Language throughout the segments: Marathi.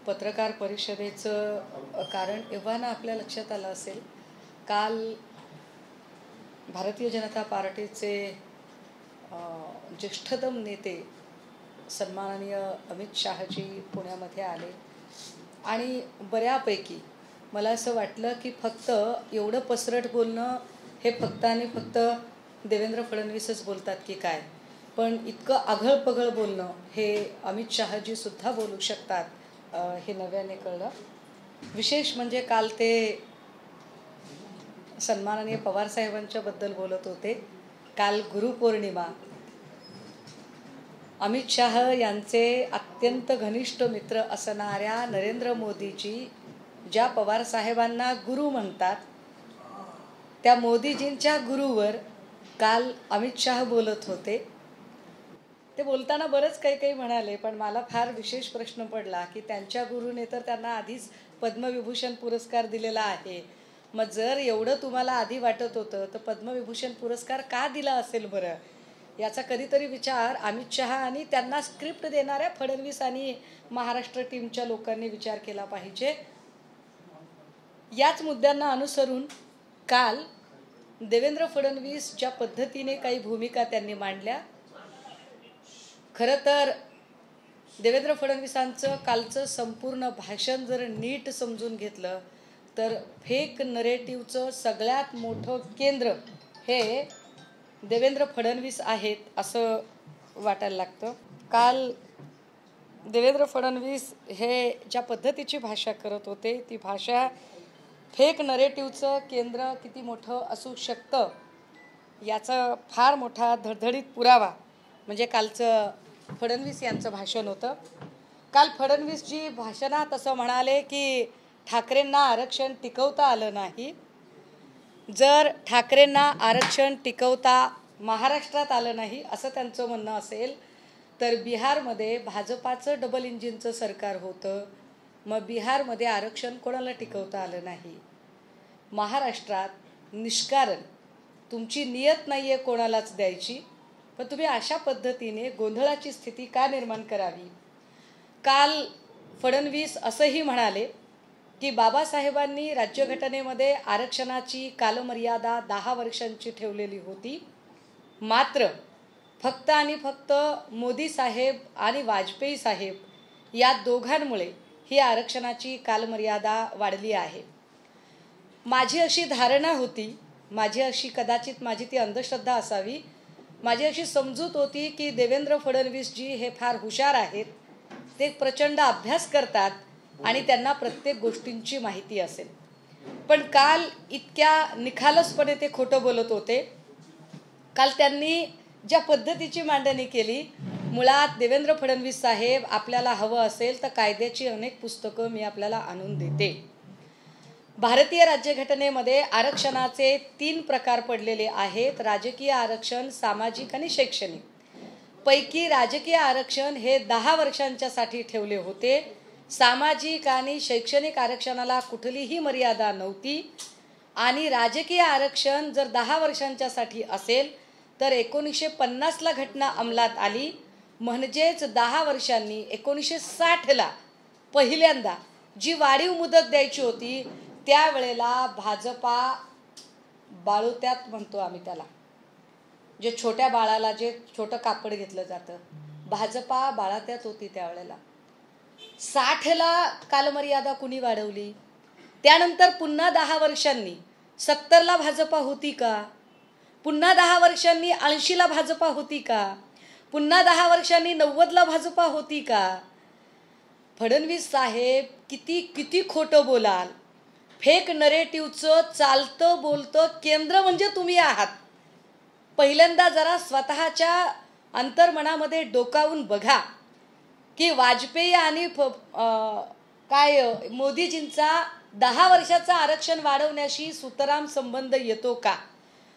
पत्रकार परिषदेचं कारण एव्हाना आपल्या लक्षात आलं असेल, काल भारतीय जनता पार्टीचे ज्येष्ठतम नेते सन्माननीय अमित शाहजी पुण्यामध्ये आले आणि बऱ्यापैकी मला असं वाटलं की फक्त एवढं पसरट बोलणं हे फक्त आणि फक्त देवेंद्र फडणवीसच बोलतात की काय, पण इतकं आघळपघळ बोलणं हे अमित शाहजी सुद्धा बोलू शकतात हे नव्याने कळलं. विशेष म्हणजे काल ते सन्माननीय पवार साहेबांच्या बद्दल बोलत होते. काल गुरुपौर्णिमा. अमित शाह यांचे अत्यंत घनिष्ठ मित्र असणाऱ्या नरेंद्र मोदीजी ज्या पवार साहेबांना गुरु म्हणतात, त्या मोदीजींच्या गुरुवर काल अमित शाह बोलत होते. ते बोलताना बरंच काही म्हणाले, पण मला फार विशेष प्रश्न पडला की त्यांच्या गुरुने तर त्यांना आधीच पद्मविभूषण पुरस्कार दिलेला आहे. मग जर एवढं तुम्हाला आधी वाटत होतं तर पद्मविभूषण पुरस्कार का दिला असेल बरं, याचा कधीतरी विचार अमित शहा आणि त्यांना स्क्रिप्ट देणाऱ्या फडणवीस आणि महाराष्ट्र टीमच्या लोकांनी विचार केला पाहिजे. याच मुद्द्यांना अनुसरून काल देवेंद्र फडणवीस ज्या पद्धतीने काही भूमिका त्यांनी मांडल्या, खरं तर देवेंद्र फडणवीसांचं कालचं संपूर्ण भाषण जर नीट समजून घेतलं तर फेक नरेटिव्हचं सगळ्यात मोठं केंद्र हे देवेंद्र फडणवीस आहेत असं वाटायला लागतं. काल देवेंद्र फडणवीस हे ज्या पद्धतीची भाषा करत होते, ती भाषा फेक नरेटिव्हचं केंद्र किती मोठं असू शकतं याचा फार मोठा धडधडीत पुरावा म्हणजे कालचं फडणवीस यांचं भाषण होतं. काल फडणवीसजी भाषणात असं म्हणाले की ठाकरेंना आरक्षण टिकवता आलं नाही. जर ठाकरेंना आरक्षण टिकवता महाराष्ट्रात आलं नाही असं त्यांचं म्हणणं असेल तर बिहारमध्ये भाजपाचं डबल इंजिनचं सरकार होतं, मग बिहारमध्ये आरक्षण कोणाला टिकवता आलं नाही. महाराष्ट्रात निष्कारण तुमची नियत नाही आहे कोणालाच द्यायची, पण तुम्ही अशा पद्धतीने गोंधळाची स्थिती का निर्माण करावी. काल फडणवीस असंही म्हणाले की बाबासाहेबांनी राज्यघटनेमध्ये आरक्षणाची कालमर्यादा 10 वर्षांची ठेवलेली होती, मात्र फक्त आणि फक्त मोदी साहेब आणि वाजपेयी साहेब या दोघांमुळे ही आरक्षणाची कालमर्यादा वाढली आहे. माझी अशी धारणा होती, कदाचित माझी ती अंधश्रद्धा असावी, माझी अशी समजूत होती की देवेंद्र फडणवीसजी हे फार हुशार आहेत, ते प्रचंड अभ्यास करतात आणि त्यांना प्रत्येक गोष्टींची माहिती असेल. पण काल इतक्या निखालसपणे ते खोटं बोलत होते. काल त्यांनी ज्या पद्धतीची मांडणी केली, मुळात देवेंद्र फडणवीस साहेब आपल्याला हवं असेल तर कायद्याची अनेक पुस्तकं मी आपल्याला आणून देते. भारतीय राज्यघटनेमध्ये आरक्षणाचे 3 प्रकार पडलेले आहेत: राजकीय आरक्षण, सामाजिक आणि शैक्षणिक. पैकी राजकीय आरक्षण हे 10 वर्षांच्यासाठी ठेवले होते. सामाजिक आणि शैक्षणिक आरक्षणाला कुठलीही मर्यादा नव्हती आणि राजकीय आरक्षण जर 10 वर्षांच्यासाठी असेल तर 1950ला घटना अंमलात आली, म्हणजेच 10 वर्षांनी 1960ला पहिल्यांदा जी वाढीव मुदत द्यायची होती त्यावेळेला भाजपा बाळोत्यात म्हणतो आम्ही त्याला, जे छोट्या बाळाला जे छोटं कापड घेतलं जातं, भाजपा बाळात्यात होती त्यावेळेला. 60ला कालमर्यादा कुणी वाढवली, त्यानंतर पुन्हा 10 वर्षांनी 70ला भाजपा होती का, पुन्हा 10 वर्षांनी 80ला भाजपा होती का, पुन्हा 10 वर्षांनी 90ला भाजपा होती का. फडणवीस साहेब किती खोटं बोलाल. फेक नरेटिव्हचं चालतं बोलतं केंद्र म्हणजे तुम्ही आहात. पहिल्यांदा जरा स्वतःच्या अंतर्मनामध्ये डोकावून बघा की वाजपेयी आणि मोदीजींचा 10 वर्षाचा आरक्षण वाढवण्याशी सुतराम संबंध येतो का.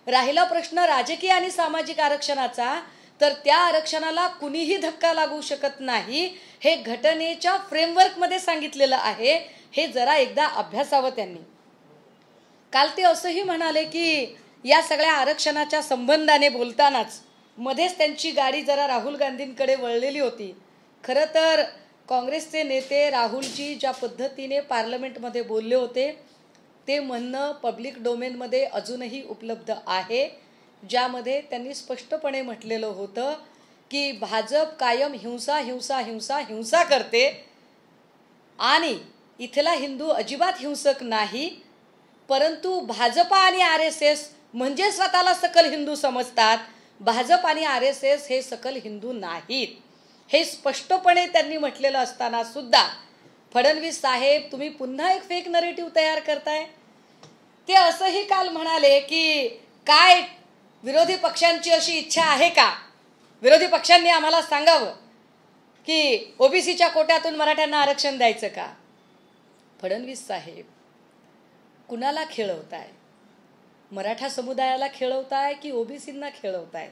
राहिला प्रश्न राजकीय आणि सामाजिक आरक्षणाचा, तर त्या आरक्षणाला कुणीही धक्का लागू शकत नाही, हे घटनेच्या फ्रेमवर्कमध्ये सांगितलेलं आहे. हे जरा एकदा अभ्यासावं त्यांनी. काल ते असंही म्हणाले की या सगळ्या आरक्षणाच्या संबंधाने बोलतानाच मध्येच त्यांची गाडी जरा राहुल गांधींकडे वळलेली होती. खरं तर काँग्रेसचे नेते राहुलजी ज्या पद्धतीने पार्लमेंटमध्ये बोलले होते ते म्हणणं पब्लिक डोमेनमध्ये अजूनही उपलब्ध आहे, ज्यामध्ये त्यांनी स्पष्टपणे म्हटलेलं होतं की भाजप कायम हिंसा हिंसा हिंसा हिंसा करते आणि इथला हिंदू अजिबात हिंसक नाही, परंतु भाजप आणि RSS म्हणजे स्वतःला सकल हिंदू समजतात, भाजप आणि RSS हे सकल हिंदू नाहीत, हे स्पष्टपणे त्यांनी म्हटलेलं असताना सुद्धा फडणवीस साहेब तुम्ही पुन्हा एक फेक नरेटिव्ह तयार करताय। ते असंही काल म्हणाले की काय विरोधी पक्षांची अशी इच्छा आहे का, विरोधी पक्षांनी आम्हाला सांगावं की ओबीसीच्या कोट्यातून मराठ्यांना आरक्षण द्यायचं का। फडणवीस साहेब कुणाला खेळवताय, मराठा समुदायाला खेळवताय की ओबीसींना खेळवताय।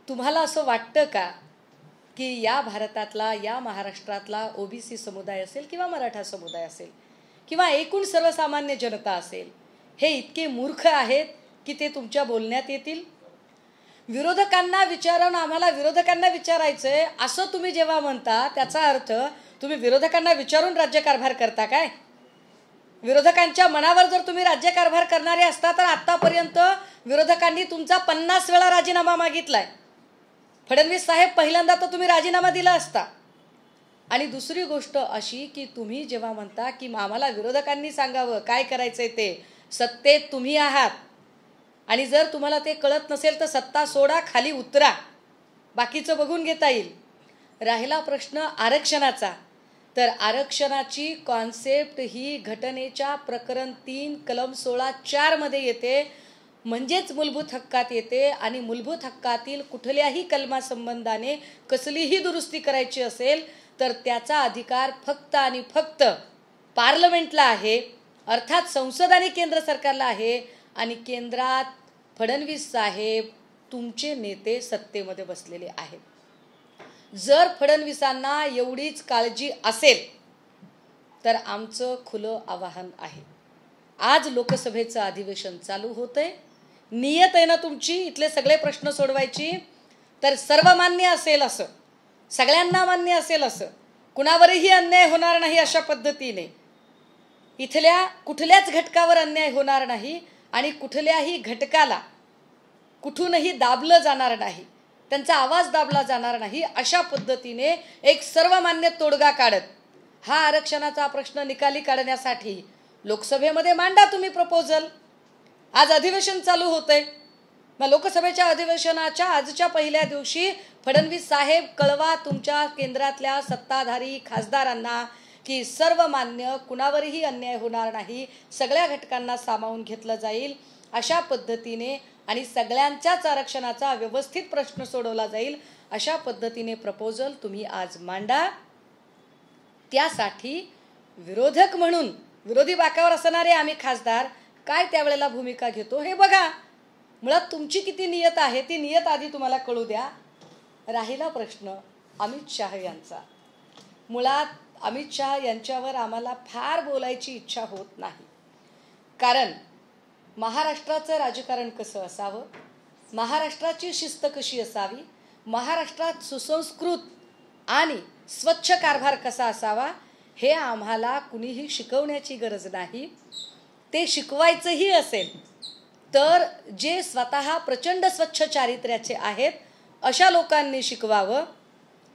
तुम्हाला असं वाटतं का की या भारतातला या महाराष्ट्रातला ओबीसी समुदाय असेल किंवा मराठा समुदाय असेल किंवा एकूण सर्वसामान्य जनता असेल हे इतके मूर्ख आहेत की ते तुमच्या बोलण्यात येतील। विरोधकांना विचारून आम्हाला विरोधकांना विचारायचंय असं तुम्ही जेव्हा म्हणता त्याचा अर्थ तुम्ही विरोधकांना विचारून राज्यकारभार करता काय। विरोधकांच्या मनावर जर तुम्ही राज्यकारभार करणारे असता तर आतापर्यंत विरोधकांनी तुमचा 50 वेळा राजीनामा मागितलाय। फडणवीस साहेब पहिल्यांदा तर तुम्ही राजीनामा दिला असता। आणि दुसरी गोष्ट अशी की तुम्ही जेव्हा म्हणता की आम्हाला विरोधकांनी सांगावं काय करायचंय ते, सत्तेत तुम्ही आहात आणि जर तुम्हाला ते कळत नसेल तर सत्ता सोडा, खाली उतरा, बाकीचं बघून घेता येईल। राहिला प्रश्न आरक्षणाचा, तर आरक्षणाची कॉन्सेप्ट ही घटनेच्या प्रकरण 3 कलम 16(4) मध्ये येते, म्हणजेच मूलभूत हक्कात येते आणि मूलभूत हक्कातील कुठल्याही कलमासंबंधाने कसलीही दुरुस्ती करायची असेल तर त्याचा अधिकार फक्त आणि फक्त पार्लमेंटला आहे, अर्थात संसद आणि केंद्र सरकारला आहे। आणि केंद्रात फडणवीस साहेब तुमचे नेते सत्तेमध्ये बसलेले आहेत। जर फडणवीसांना एवढीच काळजी असेल तर आमचं खुलं आवाहन आहे, आज लोकसभेचं अधिवेशन चालू होतंय, नियत आहे ना तुमची इथले सगळे प्रश्न सोडवायची, तर सर्वमान्य असेल असं, सगळ्यांना मान्य असेल असं, कुणावरही अन्याय होणार नाही अशा पद्धतीने, इथल्या कुठल्याच घटकावर अन्याय होणार नाही आणि कुठल्याही घटकाला कुठूनही दाबलं जाणार नाही, त्यांचा आवाज दाबला जाणार नाही, अशा पद्धतीने एक सर्वमान्य तोडगा काढत हा आरक्षणाचा प्रश्न निकाली काढण्यासाठी लोकसभेमध्ये मांडा तुम्ही प्रपोजल। आज अधिवेशन चालू होतंय, मग लोकसभेच्या अधिवेशनाच्या आजच्या पहिल्या दिवशी फडणवीस साहेब कळवा तुमच्या केंद्रातल्या सत्ताधारी खासदारांना की सर्वमान्य कुणावरही अन्याय होणार नाही, सगळ्या घटकांना सामावून घेतलं जाईल अशा पद्धतीने आणि सगळ्यांच्याच आरक्षणाचा व्यवस्थित प्रश्न सोडवला जाईल अशा पद्धतीने प्रपोजल तुम्ही आज मांडा। त्यासाठी विरोधक म्हणून विरोधी बाकावर असणारे आम्ही खासदार काय त्यावेळेला भूमिका घेतो हे बघा। मुळात तुमची किती नियत आहे ती नियत आधी तुम्हाला कळू द्या। राहिला प्रश्न अमित शाह यांचा, मुळात अमित शाह यांच्यावर आम्हाला फार बोलायची इच्छा होत नाही, कारण महाराष्ट्राचं राजकारण कसं असावं, महाराष्ट्राची शिस्त कशी असावी, महाराष्ट्रात सुसंस्कृत आणि स्वच्छ कारभार कसा असावा हे आम्हाला कुणीही शिकवण्याची गरज नाही। ते शिकवायचंही असेल तर जे स्वतः प्रचंड स्वच्छ चारित्र्याचे आहेत अशा लोकांनी शिकवावं,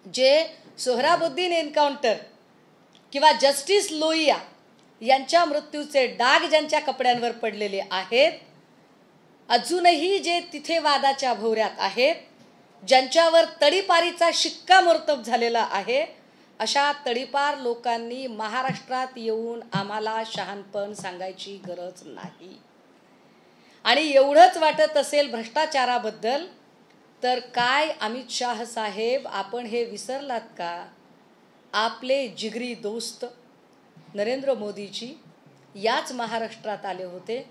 जे सोहराबुद्दीन एन्काउंटर किंवा जस्टिस लोहिया यांच्या मृत्यूचे डाग ज्यांच्या कपड्यांवर पडलेले आहेत, अजूनही जे तिथे वादाच्या भोवऱ्यात आहेत, ज्यांच्यावर तडीपारीचा शिक्कामोर्तब झालेला आहे, अशा तडीपार लोकांनी महाराष्ट्रात येऊन आम्हाला शहाणपण सांगायची गरज नाही। आणि एवढंच वाटत असेल भ्रष्टाचाराबद्दल तर काय अमित शाह साहेब आपण हे विसरलात का, आपले जिगरी दोस्त नरेंद्र मोदीजी याच महाराष्ट्रात आले होते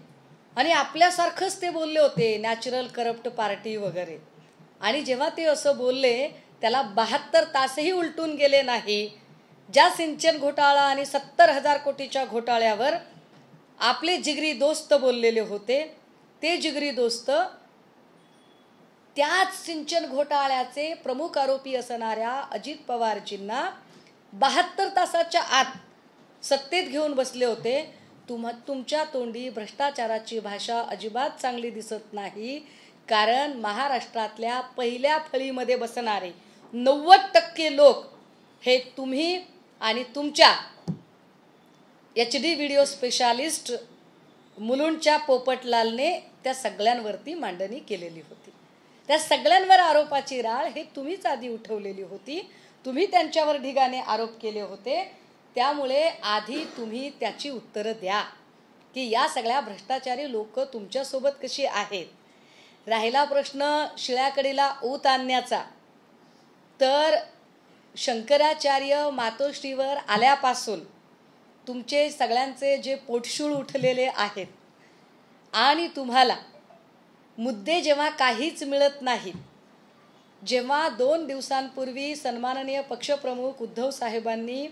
आणि आपल्यासारखंच ते बोलले होते नॅचरल करप्ट पार्टी वगैरे, आणि जेव्हा ते असं बोलले त्याला 72 तासही उलटून गेले नाही। ज्या सिंचन घोटाळा आणि 70,000 कोटीच्या घोटाळ्यावर आपले जिगरी दोस्त बोललेले होते, ते जिगरी दोस्त त्याच सिंचन घोटाळ्याचे प्रमुख आरोपी असणाऱ्या अजित पवारजींना 72 तासाच्या आत सत्तेत घेऊन बसले होते. तुमच्या तोंडी भ्रष्टाचाराची भाषा अजिबात चांगली दिसत नाही. कारण महाराष्ट्रातल्या पहिल्या फळीमध्ये बसणारे 90% लोक हे तुम्ही आणि तुमच्या HD व्हिडिओ स्पेशालिस्ट मुलुंडच्या पोपटलालने त्या सगळ्यांवरती मांडणी केलेली होती. त्या सगळ्यांवर आरोपाची राळ हे तुम्हीच आधी उठवलेली होती. तुम्ही त्यांच्यावर ढिगाने आरोप केले होते. त्यामुळे आधी तुम्ही त्याची उत्तरं द्या की या सगळ्या भ्रष्टाचारी लोक तुमच्यासोबत कशी आहेत. राहिला प्रश्न शिळ्याकडीला ऊत आणण्याचा, तर शंकराचार्य मातोश्रीवर आल्यापासून तुमचे सगळ्यांचे जे पोटशूळ उठलेले आहेत आणि तुम्हाला मुद्दे जेव्हा काहीच मिळत नाहीत, जेव्हा 2 दिवसांपूर्वी सन्माननीय पक्षप्रमुख उद्धव साहेबांनी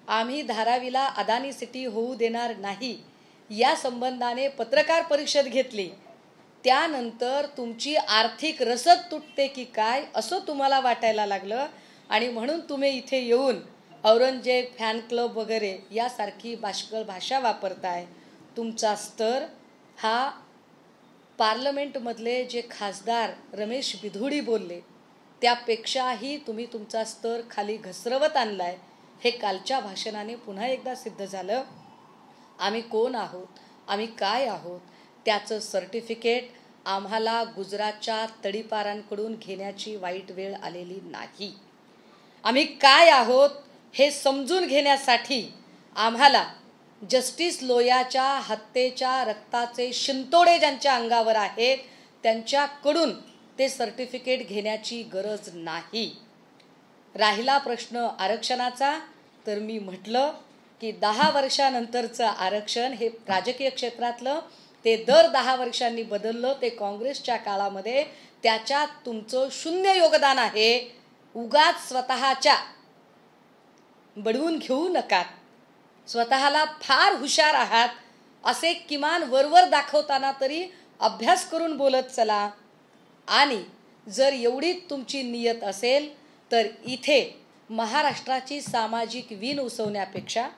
आम्ही धारावीला अदानी सिटी होऊ देणार नाही या संबंधाने पत्रकार परिषद घेतली, त्यानंतर तुमची आर्थिक रसद तुटते की काय असं तुम्हाला वाटायला लागलं आणि म्हणून तुम्ही इथे येऊन औरंगजेब फॅन क्लब वगैरे यासारखी बाष्कळ भाषा वापरताय. तुमचा स्तर हा पार्लमेंटमधले जे खासदार रमेश बिधुडी बोलले त्यापेक्षाही तुम्ही तुमचा स्तर खाली घसरवत आणलाय. हे कालच्या भाषणाने पुन्हा एकदा सिद्ध झालं. आम्ही कोण आहोत, आम्ही काय आहोत त्याचं सर्टिफिकेट आम्हाला गुजरातच्या तडीपारांकडून घेण्याची वाईट वेळ आलेली नाही. आम्ही काय आहोत हे समजून घेण्यासाठी आम्हाला जस्टिस लोयाच्या हत्येच्या रक्ताचे शिंतोडे ज्यांच्या अंगावर आहेत त्यांच्याकडून ते सर्टिफिकेट घेण्याची गरज नाही. राहिला प्रश्न आरक्षणाचा, तर मी म्हटलं की 10 वर्षानंतरचं आरक्षण हे राजकीय क्षेत्रातलं ते दर 10 वर्षांनी बदललं. ते काँग्रेसच्या काळामध्ये त्याच्यात तुमचं शून्य योगदान आहे. उगाच स्वतःच्या बडवून घेऊ नका. स्वतःला फार हुशार आहात असे किमान वरवर दाखवताना तरी अभ्यास करून बोलत चला. आणि जर एवढी तुमची नियत असेल तर इथे महाराष्ट्राची सामाजिक वीण उसवण्यापेक्षा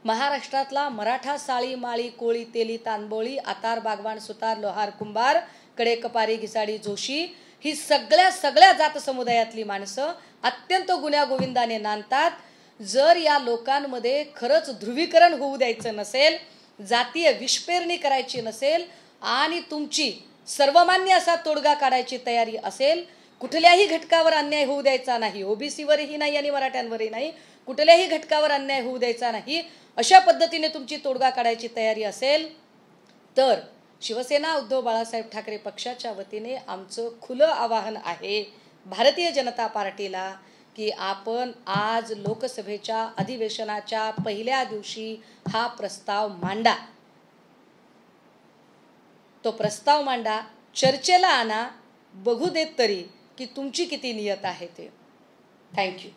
महाराष्ट्रातला मराठा साळी माळी कोळी तेली तांबोळी आतार बागवान सुतार लोहार कुंभार कडे कपारी घिसाडी जोशी ही सगळ्या जात समुदायातली माणसं अत्यंत गुण्यागोविंदाने नांदतात. जर या लोकांमध्ये खरंच ध्रुवीकरण होऊ द्यायचं नसेल, जातीय विषपेरणी करायची नसेल आणि तुमची सर्वमान्य असा तोडगा काढायची तयारी असेल, कुठल्याही घटकावर अन्याय होऊ द्यायचा नाही, ओबीसीवरही नाही आणि मराठ्यांवरही नाही, कुठल्याही घटकावर अन्याय होऊ द्यायचा नाही, अशा पद्धतीने तुमची तोडगा काढायची तयारी असेल तर शिवसेना उद्धव बाळासाहेब ठाकरे पक्षाच्या वतीने आमचं खुलं आवाहन आहे भारतीय जनता पार्टीला की आपण आज लोकसभेच्या अधिवेशनाच्या पहिल्या दिवशी हा प्रस्ताव मांडा. तो प्रस्ताव मांडा, चर्चेला आणा, बघू देत तरी की तुमची किती नियत आहे ते. थँक्यू.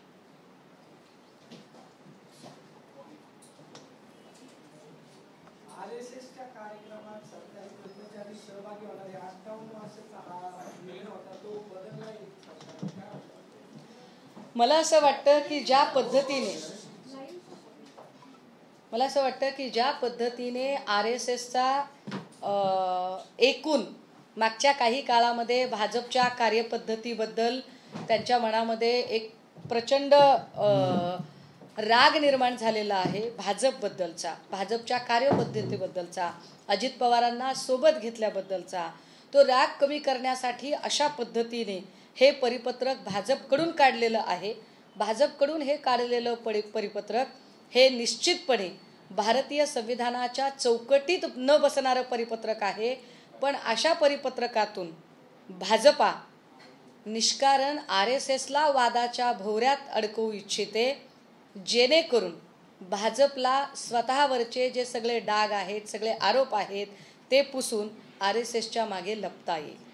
मला असं वाटतं की ज्या पद्धतीने RSSचा एकूण मागच्या काही काळामध्ये भाजपच्या कार्यपद्धतीबद्दल त्यांच्या मनामध्ये एक प्रचंड राग निर्माण झालेला आहे. भाजपबद्दलचा, भाजपच्या कार्यपद्धतीबद्दलचा, अजित पवारांना सोबत घेतल्याबद्दलचा तो राग कमी करण्यासाठी अशा पद्धतीने हे परिपत्रक भाजपकडून काढलेलं आहे. भाजपकडून हे काढलेलं परिपत्रक हे निश्चितपणे भारतीय संविधानाच्या चौकटीत न बसणारं परिपत्रक आहे. पण अशा परिपत्रकातून भाजपा निष्कारण RSSला वादाच्या भोवऱ्यात अडकवू इच्छिते, जेणेकरून भाजपला स्वतःवरचे जे सगळे डाग आहेत, सगळे आरोप आहेत ते पुसून RSSच्या मागे लपता येईल.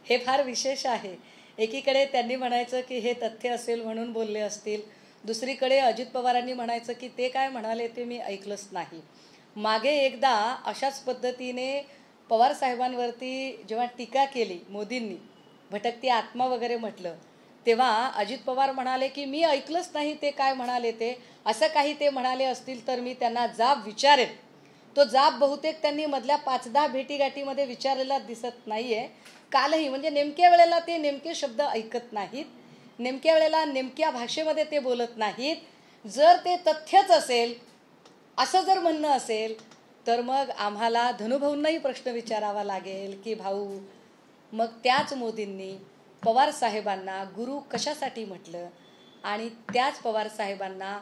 हे फार विशेष आहे. एकीकडे त्यांनी म्हणायचं की हे तथ्य असेल म्हणून बोलले असतील, दुसरीकडे अजित पवारांनी म्हणायचं की ते काय म्हणाले ते मी ऐकलंच नाही. मागे एकदा अशाच पद्धतीने पवार साहेबांवरती जेव्हा टीका केली मोदींनी, भटकती आत्मा वगैरे म्हटलं, तेव्हा अजित पवार म्हणाले की मी ऐकलंच नाही ते काय म्हणाले ते, असं काही ते म्हणाले असतील तर मी त्यांना जाब विचारेन. तो जाब बहुतेक त्यांनी मधल्या 5-10 भेटीगाठीमध्ये विचारलेला दिसत नाही आहे. कालही म्हणजे नेमक्या वेळेला ते नेमके शब्द ऐकत नाहीत, नेमक्या वेळेला नेमक्या भाषेमध्ये ते बोलत नाहीत. जर ते तथ्यच असेल, असं जर म्हणणं असेल, तर मग आम्हाला धनुभाऊंनाही प्रश्न विचारावा लागेल की भाऊ, मग त्याच मोदींनी पवार साहेबांना गुरु कशासाठी म्हटलं आणि त्याच पवार साहेबांना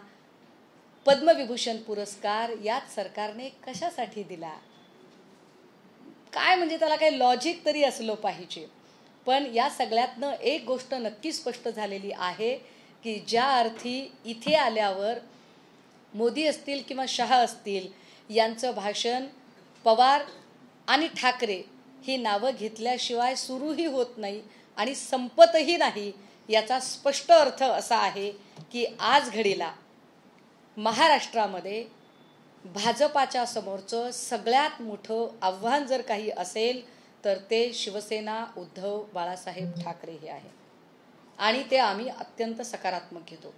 पद्मविभूषण पुरस्कार याच सरकारने कशासाठी दिला? काय म्हणजे त्याला काही लॉजिक तरी असलं पाहिजे. पण या सगळ्यातनं एक गोष्ट नक्की स्पष्ट झालेली आहे की ज्या अर्थी इथे आल्यावर मोदी असतील किंवा शहा असतील यांचं भाषण पवार आणि ठाकरे ही नावं घेतल्याशिवाय सुरूही होत नाही आणि संपतही नाही, याचा स्पष्ट अर्थ असा आहे की आज घडीला महाराष्ट्रामध्ये भाजपाच्या समोरचं सगळ्यात मोठं आव्हान जर काही असेल तर ते शिवसेना उद्धव बाळासाहेब ठाकरे हे आहे आणि ते आम्ही अत्यंत सकारात्मक घेतो.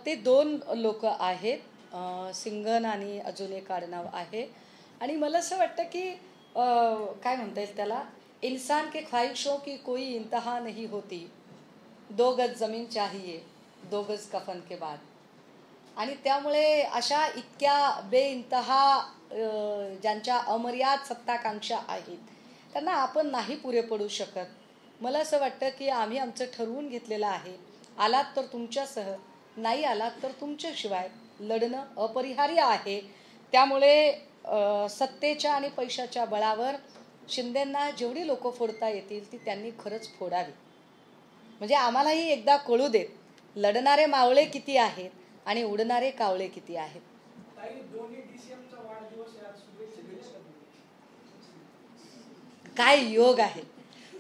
ते 2 लोक आहेत, सिंगन आणि अजून एक आडनाव आहे. आणि मला असं वाटतं की काय म्हणता येईल त्याला, इंसान के ख्वाहिशों की कोई इंतहा नहीं होती, 2 गज जमीन चाहिए 2 गज कफन के बाद. आणि त्यामुळे अशा इतक्या बेइंतहा ज्यांच्या अमर्याद सत्ताकांक्षा आहेत त्यांना आपण नाही पुरे पडू शकत. मला असं वाटतं की आम्ही आमचं ठरवून घेतलेलं आहे, आलात तर तुमच्यासह, नाही आलात तर तुमच्याशिवाय लढणं अपरिहार्य आहे. त्यामुळे सत्तेच्या आणि पैशाच्या बळावर शिंदेंना जेवढी लोक फोडता येतील ती त्यांनी खरंच फोडावी. म्हणजे आम्हालाही एकदा कळू देत लढणारे मावळे किती आहेत आणि उडणारे कावळे किती आहेत. काय योग आहे.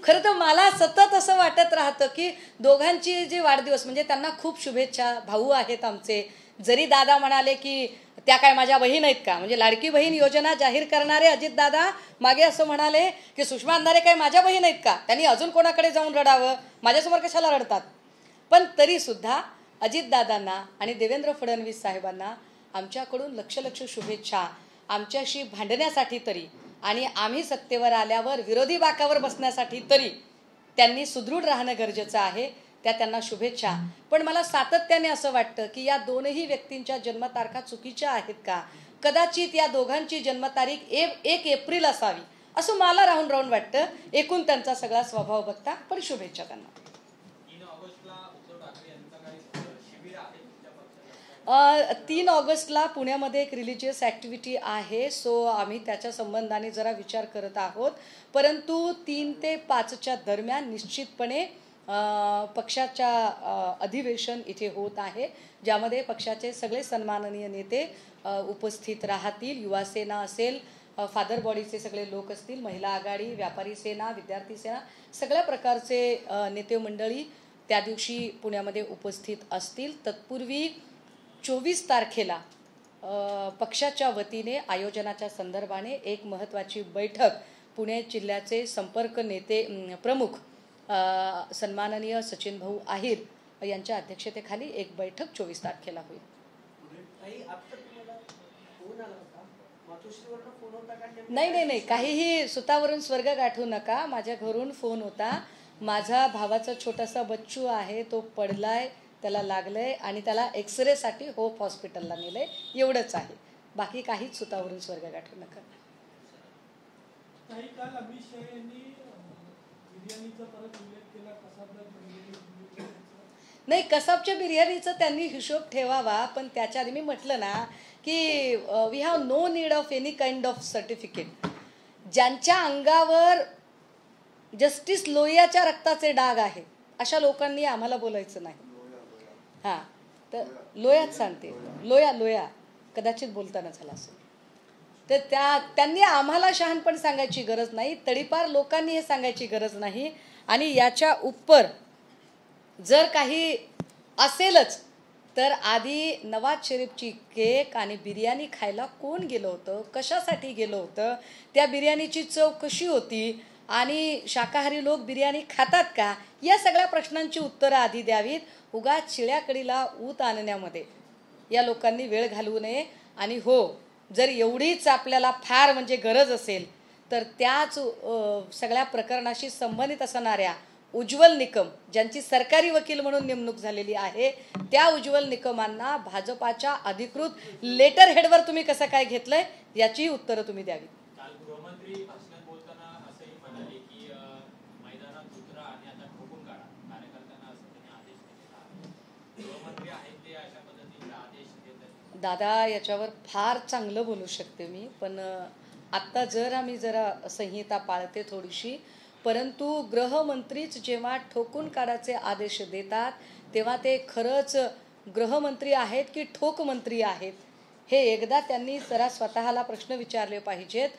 खरं तर मला सतत असं वाटत राहतं की दोघांची जे वाढदिवस म्हणजे त्यांना खूप शुभेच्छा, भाऊ आहेत आमचे. जरी दादा म्हणाले की त्या काय माझ्या बहीण आहेत का, म्हणजे लाडकी बहीण योजना जाहीर करणारे अजितदादा मागे असं म्हणाले की सुषमा अंधारे काय माझ्या बहीण आहेत का, त्यांनी अजून कोणाकडे जाऊन रडावं, माझ्यासमोर कशाला रडतात. पण तरीसुद्धा अजितदादांना आणि देवेंद्र फडणवीस साहेबांना आमच्याकडून लक्ष शुभेच्छा. आमच्याशी भांडण्यासाठी तरी आणि आम्ही सत्तेवर आल्यावर विरोधी बाकावर बसण्यासाठी तरी त्यांनी सुदृढ राहणं गरजेचं आहे. त्यांना शुभेच्छा. पण मला सातत्याने असं वाटतं की या दोनही व्यक्तींच्या जन्मतारखा चुकीच्या आहेत का, कदाचित या दोघांची जन्मतारीख 1 एप्रिल असावी असं मला राहून वाटतं एकूण त्यांचा सगळा स्वभाव बघता. पण शुभेच्छा त्यांना. 3 ऑगस्टला पुण्यामध्ये एक रिलिजियस ॲक्टिव्हिटी आहे, सो आम्ही त्याच्या संबंधाने जरा विचार करत आहोत. परंतु 3 ते 5च्या दरम्यान निश्चितपणे पक्षाच्या अधिवेशन इथे होत आहे, ज्यामध्ये पक्षाचे सगळे सन्माननीय नेते उपस्थित राहतील. युवा सेना असेल, फादर बॉडीचे सगळे लोक असतील, महिला आघाडी, व्यापारी सेना, विद्यार्थी सेना, सगळ्या प्रकारचे नेते मंडळी त्या दिवशी पुण्यामध्ये उपस्थित असतील. तत्पूर्वी 24 तारखेला पक्षाच्या वतीने आयोजनाच्या संदर्भाने एक महत्त्वाची बैठक पुणे जिल्ह्याचे संपर्क नेते प्रमुख सन्माननीय सचिन भाऊ आहिर यांच्या अध्यक्षतेखाली एक बैठक 24 तारखेला होईल. नाही, काहीही सुतावरून स्वर्ग गाठू नका. माझ्या घरून फोन होता, माझा भावाचा छोटासा बच्चू आहे, तो पडलाय, त्याला लागलंय आणि त्याला एक्सरेसाठी होप हॉस्पिटलला नेलंय, एवढंच आहे. बाकी काहीच सुतावरून स्वर्ग गाठू नका. नाही, कसाबच्या बिर्याणीचा त्यांनी हिशोब ठेवावा, पण त्याच्या आधी मी म्हटलं ना की we have no need of any kind of certificate. ज्यांच्या अंगावर जस्टिस लोहियाच्या रक्ताचे डाग आहे अशा लोकांनी आम्हाला बोलायचं नाही. हां, तर लोयाच सांगते, लोया कदाचित बोलताना झाला असेल. तर त्यांनी आम्हाला शहाणपण सांगायची गरज नाही, तडीपार लोकांनी हे सांगायची गरज नाही. आणि याच्या उपर जर काही असेलच तर आधी नवाज शरीफची केक आणि बिर्याणी खायला कोण गेलं होतं, कशासाठी गेलं होतं, त्या बिर्याणीची चव कशी होती आणि शाकाहारी लोक बिर्याणी खातात का, या सगळ्या प्रश्नांची उत्तरं आधी द्यावीत. उगाच शिळ्याकडीला ऊत आणण्यामध्ये या लोकांनी वेळ घालवू नये. आणि हो, जर एवढीच आपल्याला फार म्हणजे गरज असेल तर त्याच सगळ्या प्रकरणाशी संबंधित असणाऱ्या उज्ज्वल निकम ज्यांची सरकारी वकील म्हणून नेमणूक झालेली आहे, त्या उज्ज्वल निकमांना भाजपाच्या अधिकृत लेटर हेडवर तुम्ही कसं काय घेतलंय याची उत्तरं तुम्ही द्यावी. काल गृहमंत्री भाषणात बोलताना असंही म्हणाले की मैदानात उतरा आणि आता ठोकून काढा, कार्यकर्त्यांना असं त्यांनी आदेश दिलेला आहे. गृहमंत्री आहेत ते अशा पद्धतीचे आदेश देत आहेत. दादा, याच्यावर फार चांगलं बोलू शकते मी, पण आत्ता आम्ही जरा संहिता पाळते थोडीशी. परंतु गृहमंत्रीच जेव्हा ठोकून काढायचे आदेश देतात तेव्हा ते खरंच गृहमंत्री आहेत की ठोक मंत्री आहेत हे एकदा त्यांनी जरा स्वतःला प्रश्न विचारले पाहिजेत.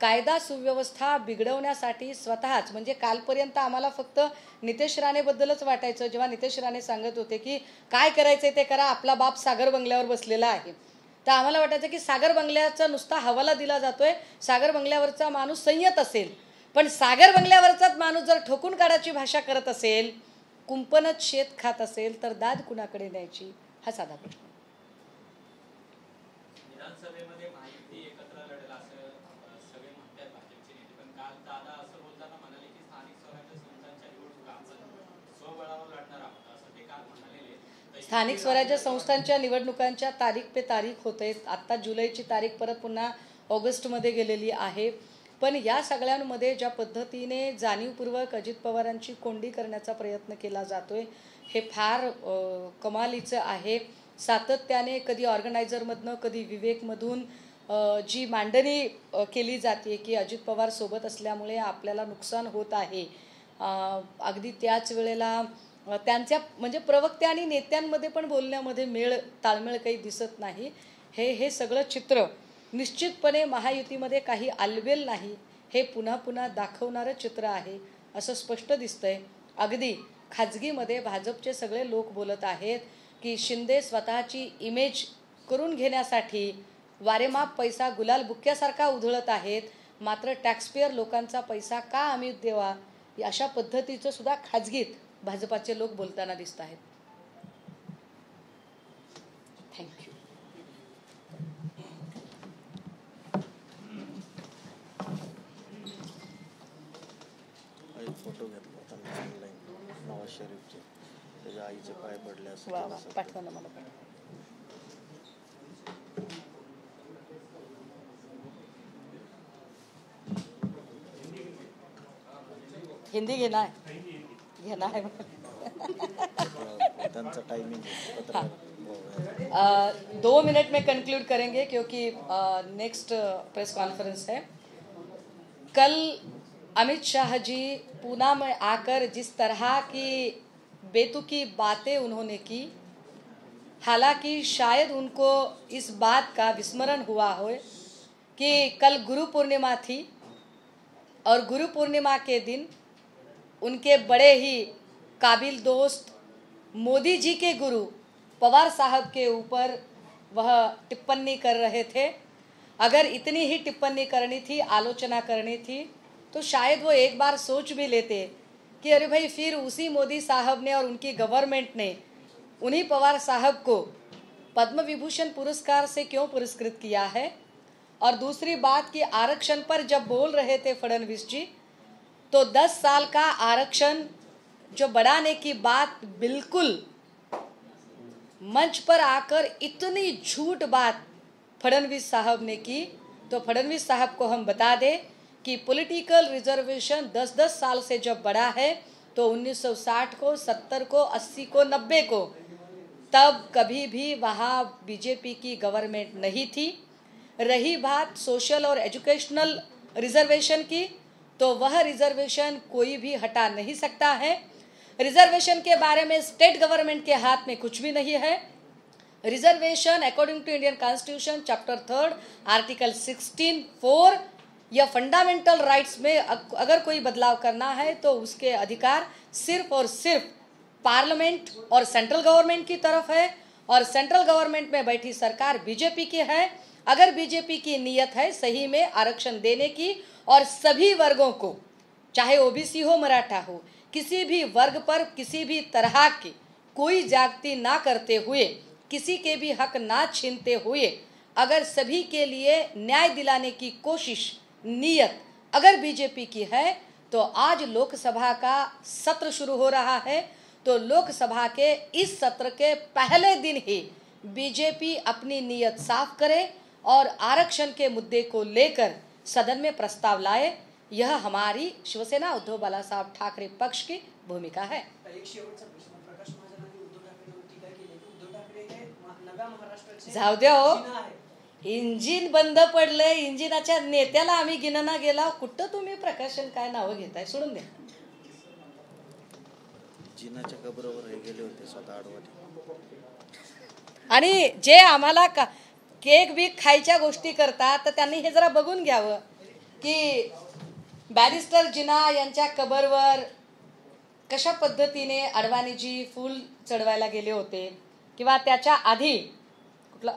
कायदा सुव्यवस्था बिघडवण्यासाठी स्वतःच, म्हणजे कालपर्यंत आम्हाला फक्त नितेश राणेबद्दलच वाटायचं. जेव्हा नितेश राणे सांगत होते की काय करायचंय ते करा, आपला बाप सागर बंगल्यावर बसलेला आहे, तर आम्हाला वाटायचं की सागर बंगल्याचा नुसता हवाला दिला जातोय, सागर बंगल्यावरचा माणूस संयत असेल. पण सागर बंगल्यावरचाच माणूस जर ठोकून काढायची भाषा करत असेल, कुंपणच शेत खात असेल, तर दाद कुणाकडे न्यायची, हा साधा प्रश्न. विधानसभेमध्ये महायुती एकत्र लढेल असं सगळे म्हणतात भाजपचे नेते, पण काल दादा असं बोलताना म्हणाले की स्थानिक स्वराज्य संस्थांच्या निवडणुका आपण स्वबळावर लढणार आहोत, असं ते काल म्हणालेले. स्थानिक स्वराज्य संस्थांच्या निवडणुकांच्या तारीख पे तारीख होते. आत्ता जुलैची तारीख परत पुन्हा ऑगस्टमध्ये गेलेली आहे. पण या सगळ्यांमध्ये ज्या पद्धतीने जाणीवपूर्वक अजित पवारांची कोंडी करण्याचा प्रयत्न केला जातोय हे फार कमालीचं आहे. सातत्याने कधी ऑर्गनायझरमधनं कधी विवेकमधून जी मांडणी केली जाते की अजित पवार सोबत असल्यामुळे आपल्याला नुकसान होत आहे, अगदी त्याच वेळेला त्यांच्या म्हणजे प्रवक्त्या आणि नेत्यांमध्ये पण बोलण्यामध्ये ताळमेळ काही दिसत नाही. हे सगळं चित्र निश्चितपणे महायुतीमध्ये काही आलबेल नाही हे पुन्हा पुन्हा दाखवणारं चित्र आहे असं स्पष्ट दिसतंय. अगदी खाजगीमध्ये भाजपचे सगळे लोक बोलत आहेत की शिंदे स्वतःची इमेज करून घेण्यासाठी वारेमाप पैसा गुलाल बुक्क्यासारखा उधळत आहेत, मात्र टॅक्सपेयर लोकांचा पैसा का आम्ही देवा, अशा पद्धतीचं सुद्धा खाजगीत भाजपाचे लोक बोलताना दिसत आहेत. थँक्यू. फोटो घेतला होता ऑनलाईन नवाज शरीफचे, त्याच्या आईचे पाय पडले असं. वा वा, पाठवा ना मला. हिंदी घेना है त्यांचा टाइमिंग 2 मिनट में कंक्लूड करेंगे क्योंकि नेक्स्ट प्रेस कॉन्फ्रेंस है. कल अमित शाह जी पूना में आकर जिस तरह की बेतुकी बातें उन्होंने की, हालांकि शायद उनको इस बात का विस्मरण हुआ हो कि कल गुरु पूर्णिमा थी और गुरु पूर्णिमा के दिन उनके बड़े ही काबिल दोस्त मोदी जी के गुरु पवार साहब के ऊपर वह टिप्पणी कर रहे थे. अगर इतनी ही टिप्पणी करनी थी, आलोचना करनी थी, तो शायद वो एक बार सोच भी लेते कि अरे भाई फिर उसी मोदी साहब ने और उनकी गवर्नमेंट ने उन्हीं पवार साहब को पद्म विभूषण पुरस्कार से क्यों पुरस्कृत किया है. और दूसरी बात कि आरक्षण पर जब बोल रहे थे फडणवीस जी, तो 10 साल का आरक्षण जो बढ़ाने की बात बिल्कुल मंच पर आकर इतनी झूठ बात फडणवीस साहब ने की, तो फडणवीस साहब को हम बता दें कि पॉलिटिकल रिजर्वेशन 10-10 साल से जब बढ़ा है तो 1960 को, 70 को, 80 को, 90 को, तब कभी भी वहाँ बीजेपी की गवर्नमेंट नहीं थी. रही बात सोशल और एजुकेशनल रिजर्वेशन की, तो वह रिजर्वेशन कोई भी हटा नहीं सकता है. रिजर्वेशन के बारे में स्टेट गवर्नमेंट के हाथ में कुछ भी नहीं है. Reservation according to Indian constitution chapter 3 article 16(4) यह फंडामेंटल राइट्स में अगर कोई बदलाव करना है तो उसके अधिकार सिर्फ और सिर्फ पार्लियामेंट और सेंट्रल गवर्नमेंट की तरफ है, और सेंट्रल गवर्नमेंट में बैठी सरकार बीजेपी की है। अगर बीजेपी की नीयत है सही में आरक्षण देने की और सभी वर्गों को, चाहे ओबीसी हो मराठा हो, किसी भी वर्ग पर किसी भी तरह की कोई जागती ना करते हुए, किसी के भी हक ना छीनते हुए, अगर सभी के लिए न्याय दिलाने की कोशिश नीयत अगर बीजेपी की है तो आज लोकसभा का सत्र शुरू हो रहा है, तो लोकसभा के इस सत्र के पहले दिन ही बीजेपी अपनी नीयत साफ करे और आरक्षण के मुद्दे को लेकर सदन में प्रस्ताव लाए। यह हमारी शिवसेना उद्धव बाळासाहेब ठाकरे पक्ष की भूमिका है। जाऊ द्या हो, इंजिन बंद पडले, इंजिनाच्या नेत्याला आम्ही गिणना गेला, कुठं तुम्ही प्रकाशन काय नावं घेताय, सोडून द्या। जिनाच्या कबरावर हे गेले होते स्वतः आडवाटी। आणि जे आम्हाला केक बी खायच्या गोष्टी करतात तर त्यांनी हे जरा बघून घ्यावं की बॅरिस्टर जिना यांच्या कबरवर कशा पद्धतीने अडवाणीजी फूल चढवायला गेले होते, किंवा त्याच्या आधी कुठला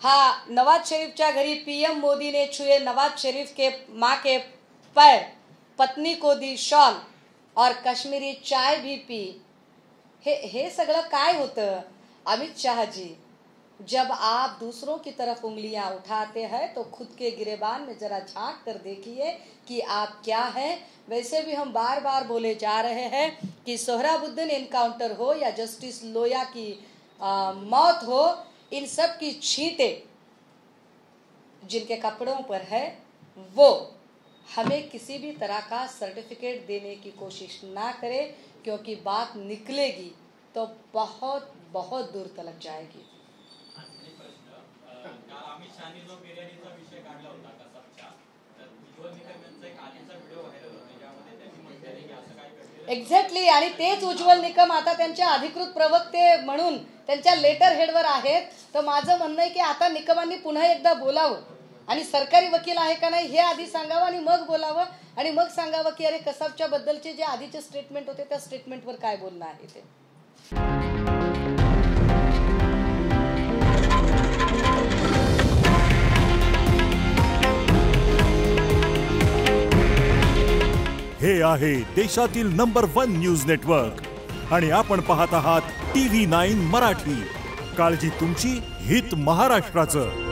हा नवाज शरीफच्या घरी पीएम मोदी ने छुए नवाज शरीफ के माँ के पैर, पत्नी को दी शॉल और कश्मीरी चाय भी पी। हे सगळं काय होतं अमित शाह जी? जब आप दूसरों की तरफ उंगलियां उठाते हैं तो खुद के गिरेबान में जरा झांक कर देखिए कि आप क्या हैं। वैसे भी हम बार बार बोले जा रहे हैं कि सोहराबुद्दीन एनकाउंटर हो या जस्टिस लोया की मौत हो, इन सब की छींटे जिनके कपड़ों पर है वो हमें किसी भी तरह का सर्टिफिकेट देने की कोशिश ना करें, क्योंकि बात निकलेगी तो बहुत बहुत दूर तलक जाएगी। अमित शहानी जो बिर्याणीचा विषय काढला होता कसबचा, तर उज्ज्वल निकम यांचा एक आधीचा व्हिडिओ व्हायरल होता ज्यामध्ये त्यांनी म्हटले की असं काय घडलं। एक्झॅक्टली, आणि तेच उज्ज्वल निकम आता त्यांच्या अधिकृत प्रवक्ते म्हणून त्यांच्या लेटर हेडवर आहेत। तर माझं म्हणणं आहे की आता निकमांनी पुन्हा एकदा बोलावं आणि सरकारी वकील आहे का नाही हे आधी सांगावं आणि मग बोलावं, आणि मग सांगावं की अरे कसबच्या बद्दलचे जे आधीचे स्टेटमेंट होते त्या स्टेटमेंटवर काय बोलणं आहे ते। हे आहे देशातील नंबर 1 न्यूज नेटवर्क आणि आपण पाहत आहात TV9 मराठी। काळजी तुमची, हित महाराष्ट्राचं।